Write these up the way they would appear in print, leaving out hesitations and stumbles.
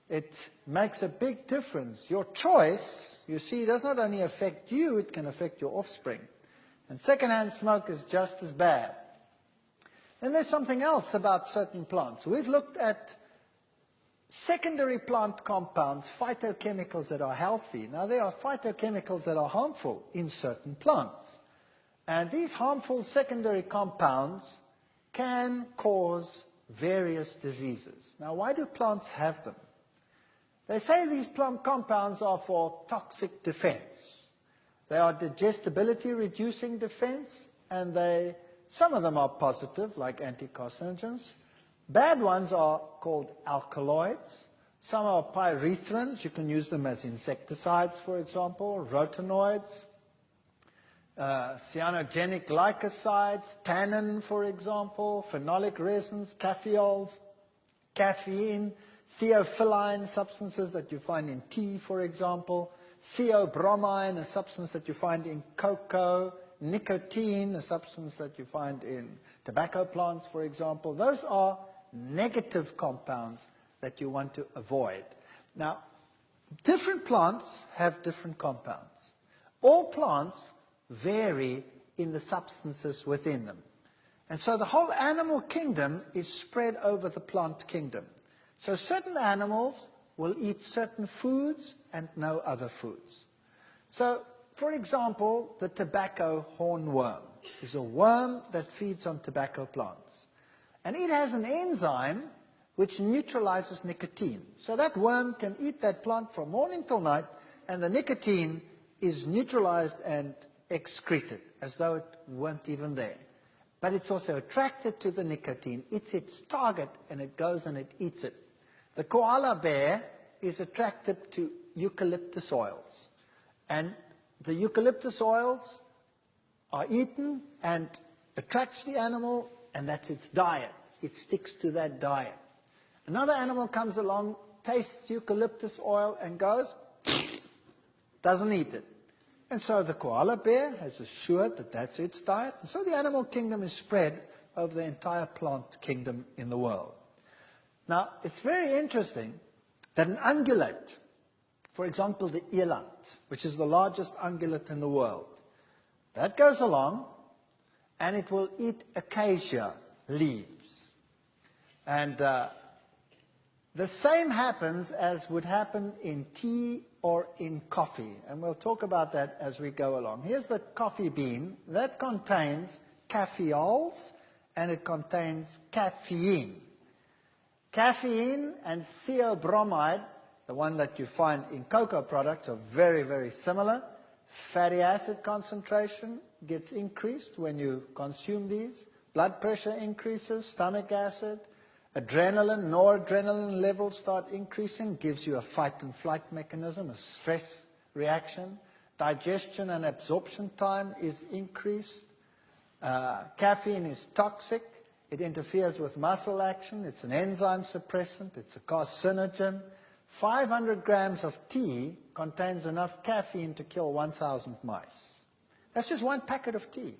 It makes a big difference. Your choice, you see, does not only affect you, it can affect your offspring. And secondhand smoke is just as bad. Then there's something else about certain plants. We've looked at secondary plant compounds, phytochemicals that are healthy. Now, there are phytochemicals that are harmful in certain plants. And these harmful secondary compounds can cause various diseases. Now, why do plants have them? They say these plant compounds are for toxic defense. They are digestibility reducing defense, and some of them are positive, like anticarcinogens. Bad ones are called alkaloids. Some are pyrethrins. You can use them as insecticides, for example, rotinoids, cyanogenic glycosides, tannin, for example, phenolic resins, caffeols, caffeine, theophylline substances that you find in tea, for example, theobromine, a substance that you find in cocoa, nicotine, a substance that you find in tobacco plants, for example. Those are negative compounds that you want to avoid. Now, different plants have different compounds. All plants vary in the substances within them. And so the whole animal kingdom is spread over the plant kingdom. So certain animals will eat certain foods and no other foods. So, for example, the tobacco hornworm is a worm that feeds on tobacco plants. And it has an enzyme which neutralizes nicotine. So that worm can eat that plant from morning till night, and the nicotine is neutralized and excreted, as though it weren't even there. But it's also attracted to the nicotine. It's its target, and it goes and it eats it. The koala bear is attracted to eucalyptus oils. And the eucalyptus oils are eaten and attracts the animal, and that's its diet. It sticks to that diet. Another animal comes along, tastes eucalyptus oil, and goes, doesn't eat it. And so the koala bear has assured that that's its diet. And so the animal kingdom is spread over the entire plant kingdom in the world. Now, it's very interesting that an ungulate, for example, the eland, which is the largest ungulate in the world, that goes along and it will eat acacia leaves. And the same happens as would happen in tea or in coffee. And we'll talk about that as we go along. Here's the coffee bean. That contains caffeols and it contains caffeine. Caffeine and theobromide, the one that you find in cocoa products, are very, very similar. Fatty acid concentration gets increased when you consume these. Blood pressure increases, stomach acid. Adrenaline, noradrenaline levels start increasing, gives you a fight and flight mechanism, a stress reaction. Digestion and absorption time is increased. Caffeine is toxic. It interferes with muscle action. It's an enzyme suppressant. It's a carcinogen. 500 grams of tea contains enough caffeine to kill 1,000 mice. That's just one packet of tea.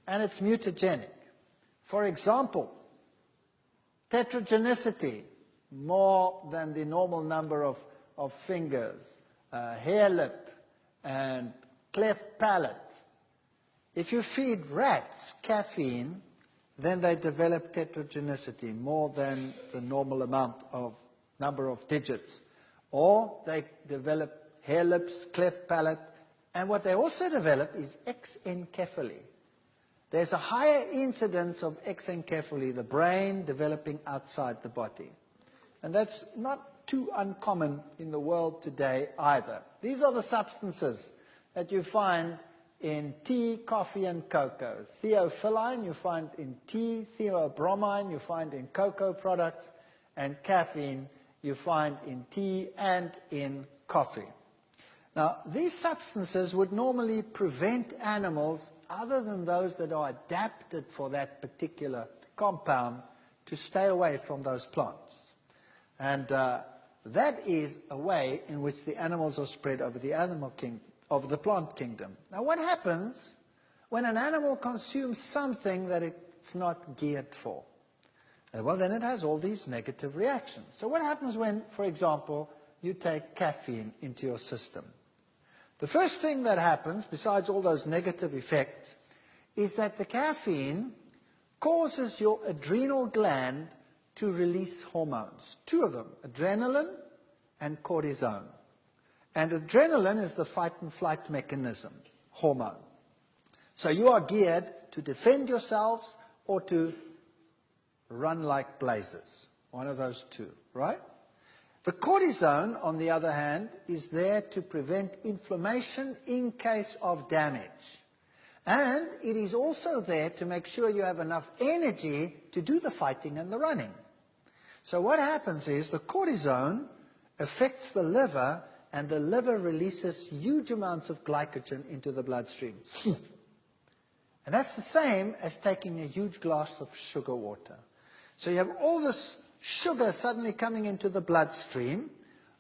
And it's mutagenic. For example, tetragenicity, more than the normal number of fingers, hair lip, and cleft palate. If you feed rats caffeine, then they develop tetragenicity, more than the normal amount of number of digits. Or they develop hair lips, cleft palate, and what they also develop is exencephaly. There's a higher incidence of exencephaly, the brain developing outside the body. And that's not too uncommon in the world today either. These are the substances that you find in tea, coffee, and cocoa. Theophylline you find in tea, theobromine you find in cocoa products, and caffeine you find in tea and in coffee. Now, these substances would normally prevent animals, other than those that are adapted for that particular compound, to stay away from those plants. And that is a way in which the animals are spread over the the plant kingdom. Now, what happens when an animal consumes something that it's not geared for? Well, then it has all these negative reactions. So what happens when, for example, you take caffeine into your system? The first thing that happens, besides all those negative effects, is that the caffeine causes your adrenal gland to release hormones. Two of them, adrenaline and cortisone. And adrenaline is the fight and flight mechanism, hormone. So you are geared to defend yourselves or to run like blazes. One of those two, right? The cortisone, on the other hand, is there to prevent inflammation in case of damage. And it is also there to make sure you have enough energy to do the fighting and the running. So what happens is the cortisone affects the liver, and the liver releases huge amounts of glycogen into the bloodstream. And that's the same as taking a huge glass of sugar water. So you have all this sugar suddenly coming into the bloodstream,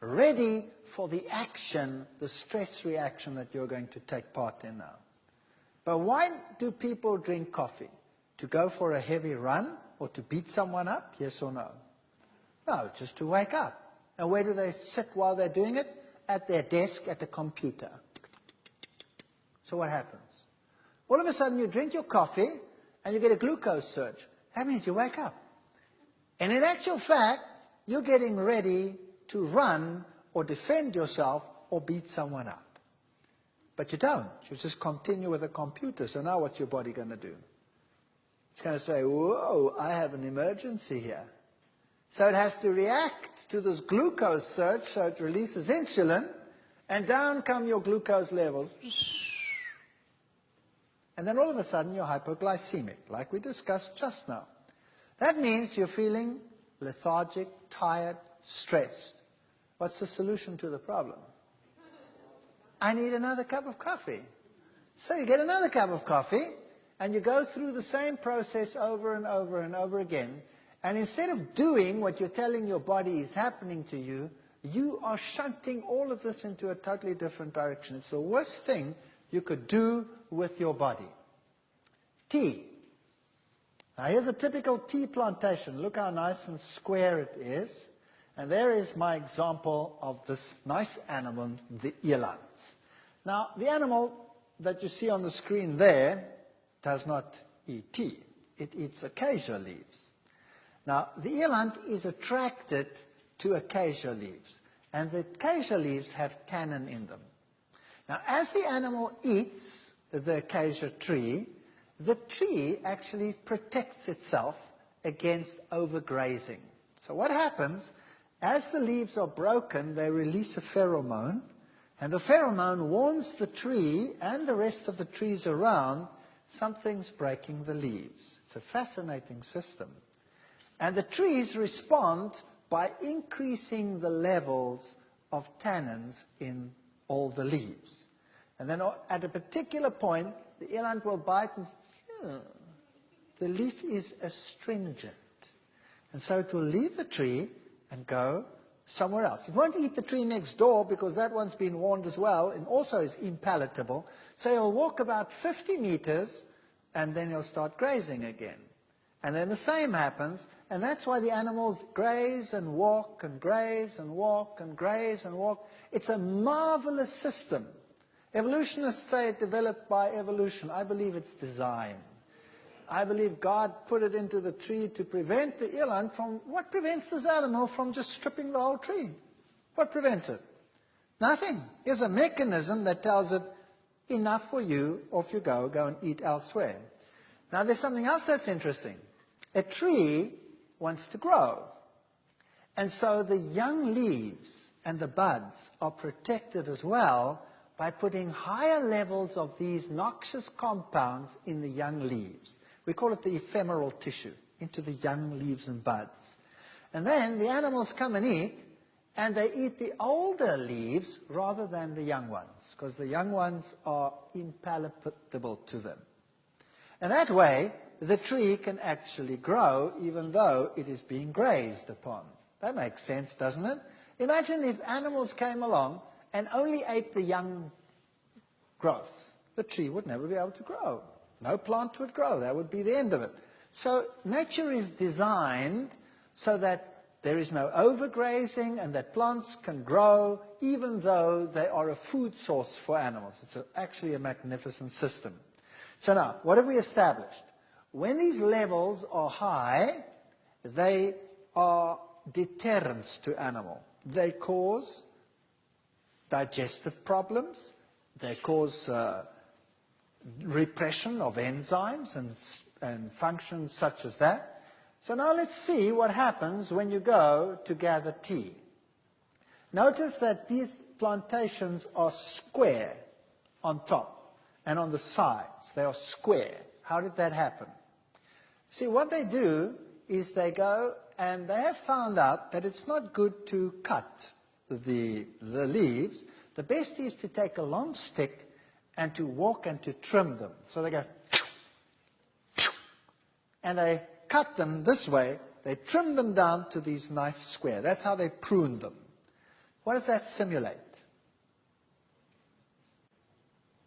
ready for the action, the stress reaction that you're going to take part in now. But why do people drink coffee? To go for a heavy run or to beat someone up? Yes or no? No, just to wake up. And where do they sit while they're doing it? At their desk at the computer. So what happens? All of a sudden you drink your coffee and you get a glucose surge. That means you wake up. And in actual fact, you're getting ready to run or defend yourself or beat someone up. But you don't. You just continue with the computer. So now what's your body going to do? It's going to say, whoa, I have an emergency here. So it has to react to this glucose surge, so it releases insulin, and down come your glucose levels. And then all of a sudden you're hypoglycemic, like we discussed just now. That means you're feeling lethargic, tired, stressed. What's the solution to the problem? I need another cup of coffee. So you get another cup of coffee, and you go through the same process over and over and over again. And instead of doing what you're telling your body is happening to you, you are shunting all of this into a totally different direction. It's the worst thing you could do with your body. Tea. Now here's a typical tea plantation. Look how nice and square it is. And there is my example of this nice animal, the eland. Now, the animal that you see on the screen there does not eat tea. It eats acacia leaves. Now, the eland is attracted to acacia leaves, and the acacia leaves have tannin in them. Now, as the animal eats the acacia tree, the tree actually protects itself against overgrazing. So what happens, as the leaves are broken, they release a pheromone, and the pheromone warns the tree and the rest of the trees around something's breaking the leaves. It's a fascinating system. And the trees respond by increasing the levels of tannins in all the leaves. And then at a particular point, the eland will bite and the leaf is astringent. And so it will leave the tree and go somewhere else. It won't eat the tree next door because that one's been warned as well and also is impalatable. So he'll walk about 50 meters and then he'll start grazing again. And then the same happens, and that's why the animals graze and walk and graze and walk and graze and walk. It's a marvelous system. Evolutionists say it developed by evolution. I believe it's design. I believe God put it into the tree to prevent the eland from, what prevents this animal from just stripping the whole tree? What prevents it? Nothing. There's a mechanism that tells it, enough for you, off you go and eat elsewhere. Now there's something else that's interesting. A tree wants to grow. And so the young leaves and the buds are protected as well by putting higher levels of these noxious compounds in the young leaves. We call it the ephemeral tissue, into the young leaves and buds. And then the animals come and eat, and they eat the older leaves rather than the young ones, because the young ones are impalatable to them. And that way, the tree can actually grow even though it is being grazed upon. That makes sense, doesn't it? Imagine if animals came along and only ate the young growth. The tree would never be able to grow. No plant would grow. That would be the end of it. So nature is designed so that there is no overgrazing and that plants can grow even though they are a food source for animals. It's actually a magnificent system. So now, what have we established? When these levels are high, they are deterrents to animal. They cause digestive problems. They cause repression of enzymes and functions such as that. So now let's see what happens when you go to gather tea. Notice that these plantations are square on top and on the sides. They are square. How did that happen? See, what they do is they go and they have found out that it's not good to cut the leaves. The best is to take a long stick and to walk and to trim them. So they go, and they cut them this way. They trim them down to these nice square. That's how they prune them. What does that simulate?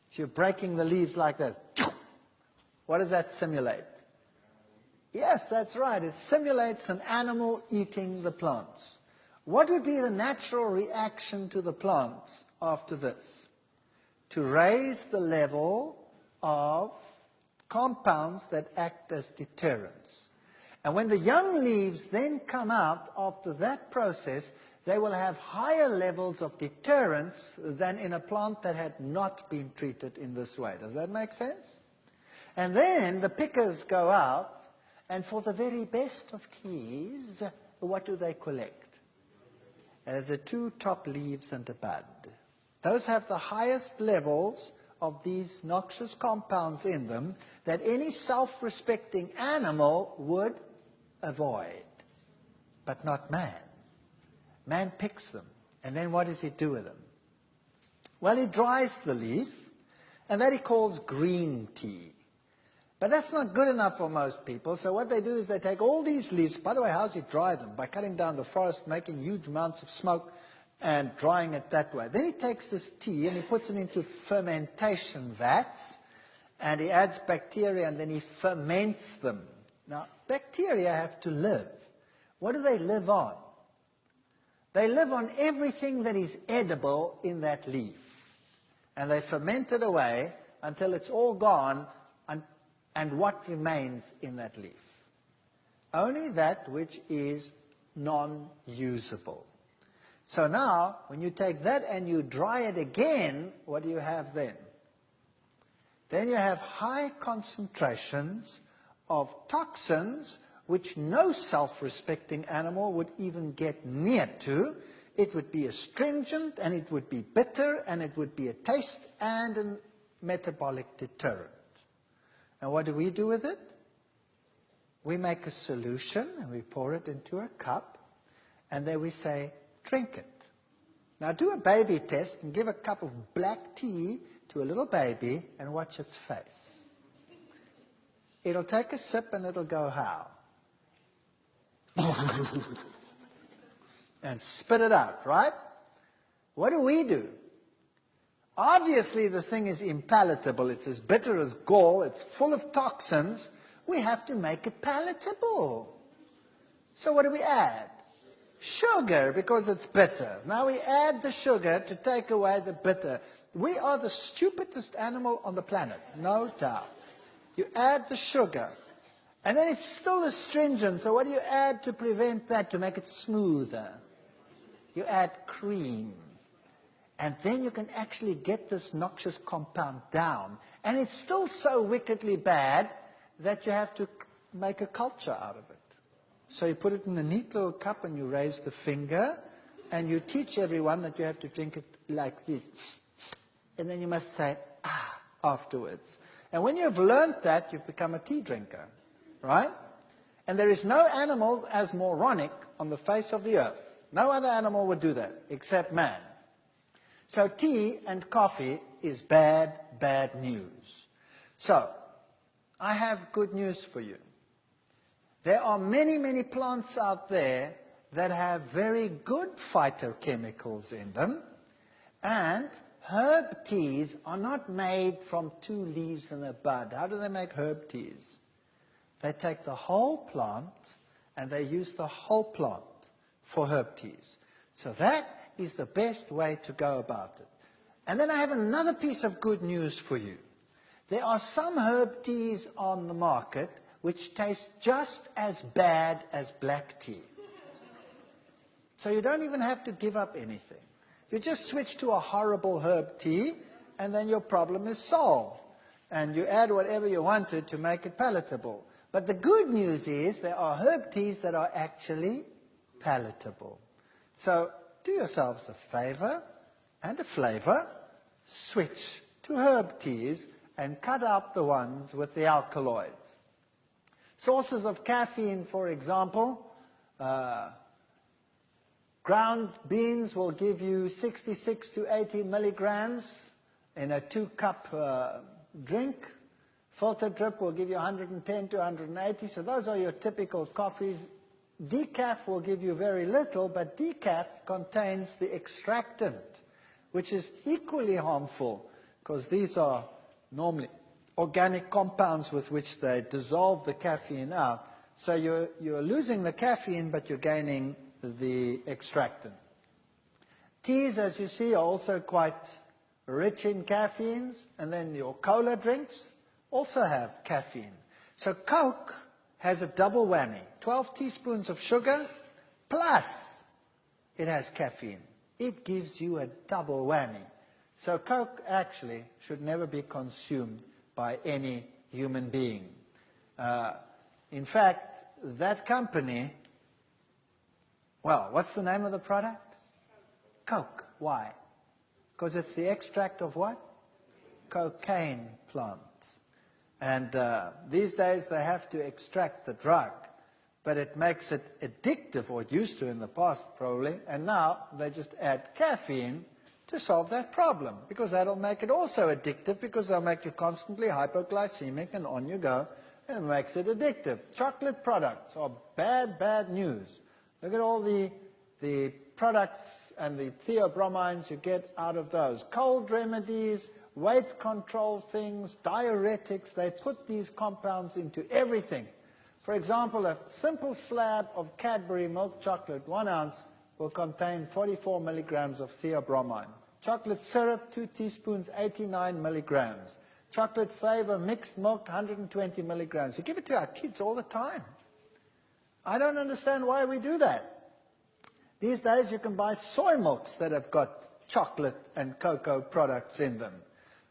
So you're breaking the leaves like that. What does that simulate? Yes, that's right. It simulates an animal eating the plants. What would be the natural reaction to the plants after this? To raise the level of compounds that act as deterrents. And when the young leaves then come out after that process, they will have higher levels of deterrents than in a plant that had not been treated in this way. Does that make sense? And then the pickers go out, and for the very best of teas, what do they collect? The two top leaves and a bud. Those have the highest levels of these noxious compounds in them that any self-respecting animal would avoid, but not man. Man picks them, and then what does he do with them? Well, he dries the leaf, and that he calls green tea. But that's not good enough for most people, so what they do is they take all these leaves. By the way, how does he dry them? By cutting down the forest, making huge amounts of smoke, and drying it that way. Then he takes this tea and he puts it into fermentation vats, and he adds bacteria, and then he ferments them. Now, bacteria have to live. What do they live on? They live on everything that is edible in that leaf. And they ferment it away until it's all gone, and what remains in that leaf? Only that which is non-usable. So now, when you take that and you dry it again, what do you have then? Then you have high concentrations of toxins which no self-respecting animal would even get near to. It would be astringent, and it would be bitter, and it would be a taste and a metabolic deterrent. And what do we do with it? We make a solution, and we pour it into a cup, and then we say, drink it. Now do a baby test and give a cup of black tea to a little baby and watch its face. It'll take a sip and it'll go how? And spit it out, right? What do? Obviously the thing is impalatable. It's as bitter as gall. It's full of toxins. We have to make it palatable. So what do we add? Sugar, because it's bitter. Now we add the sugar to take away the bitter. We are the stupidest animal on the planet, no doubt. You add the sugar, and then it's still astringent, so what do you add to prevent that, to make it smoother? You add cream. And then you can actually get this noxious compound down. And it's still so wickedly bad that you have to make a culture out of it. So you put it in a neat little cup and you raise the finger and you teach everyone that you have to drink it like this. And then you must say, ah, afterwards. And when you've learned that, you've become a tea drinker, right? And there is no animal as moronic on the face of the earth. No other animal would do that except man. So tea and coffee is bad, bad news. So I have good news for you. There are many, many plants out there that have very good phytochemicals in them, and herb teas are not made from 2 leaves and a bud. How do they make herb teas? They take the whole plant and they use the whole plant for herb teas. So that is the best way to go about it. And then I have another piece of good news for you. There are some herb teas on the market which taste just as bad as black tea. So you don't even have to give up anything. You just switch to a horrible herb tea, and then your problem is solved. And you add whatever you wanted to make it palatable. But the good news is there are herb teas that are actually palatable. So do yourselves a favor and a flavor. Switch to herb teas and cut out the ones with the alkaloids. Sources of caffeine, for example, ground beans will give you 66 to 80 milligrams in a 2-cup drink. Filter drip will give you 110 to 180, so those are your typical coffees. Decaf will give you very little, but decaf contains the extractant, which is equally harmful, because these are normally organic compounds with which they dissolve the caffeine out. So you're losing the caffeine, but you're gaining the extractant. Teas, as you see, are also quite rich in caffeines, and then your cola drinks also have caffeine. So Coke has a double whammy, 12 teaspoons of sugar, plus it has caffeine. It gives you a double whammy. So Coke actually should never be consumed by any human being. In fact, that company, well, what's the name of the product? Coke. Why? Because it's the extract of what? Cocaine plants. And these days they have to extract the drug, but it makes it addictive, or it used to in the past probably, and now they just add caffeine to solve that problem, because that'll make it also addictive, because they'll make you constantly hypoglycemic and on you go, and it makes it addictive. Chocolate products are bad, bad news. Look at all the products and the theobromines you get out of those. Cold remedies, weight control things, diuretics, they put these compounds into everything. For example, a simple slab of Cadbury milk chocolate, 1 ounce, will contain 44 milligrams of theobromine. Chocolate syrup, 2 teaspoons, 89 milligrams. Chocolate flavor, mixed milk, 120 milligrams. You give it to our kids all the time. I don't understand why we do that. These days you can buy soy milks that have got chocolate and cocoa products in them.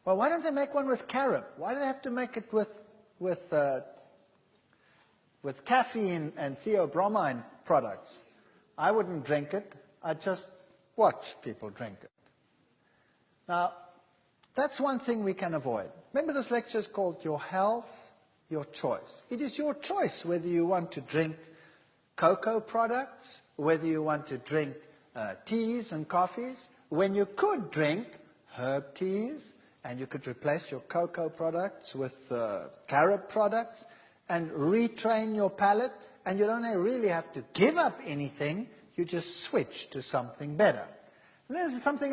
Well, why don't they make one with carob? Why do they have to make it with caffeine and theobromine products? I wouldn't drink it. I'd just watch people drink it. Now, that's one thing we can avoid. Remember, this lecture is called Your Health, Your Choice. It is your choice whether you want to drink cocoa products, whether you want to drink teas and coffees, when you could drink herb teas, and you could replace your cocoa products with carob products and retrain your palate, and you don't really have to give up anything, you just switch to something better. And there's something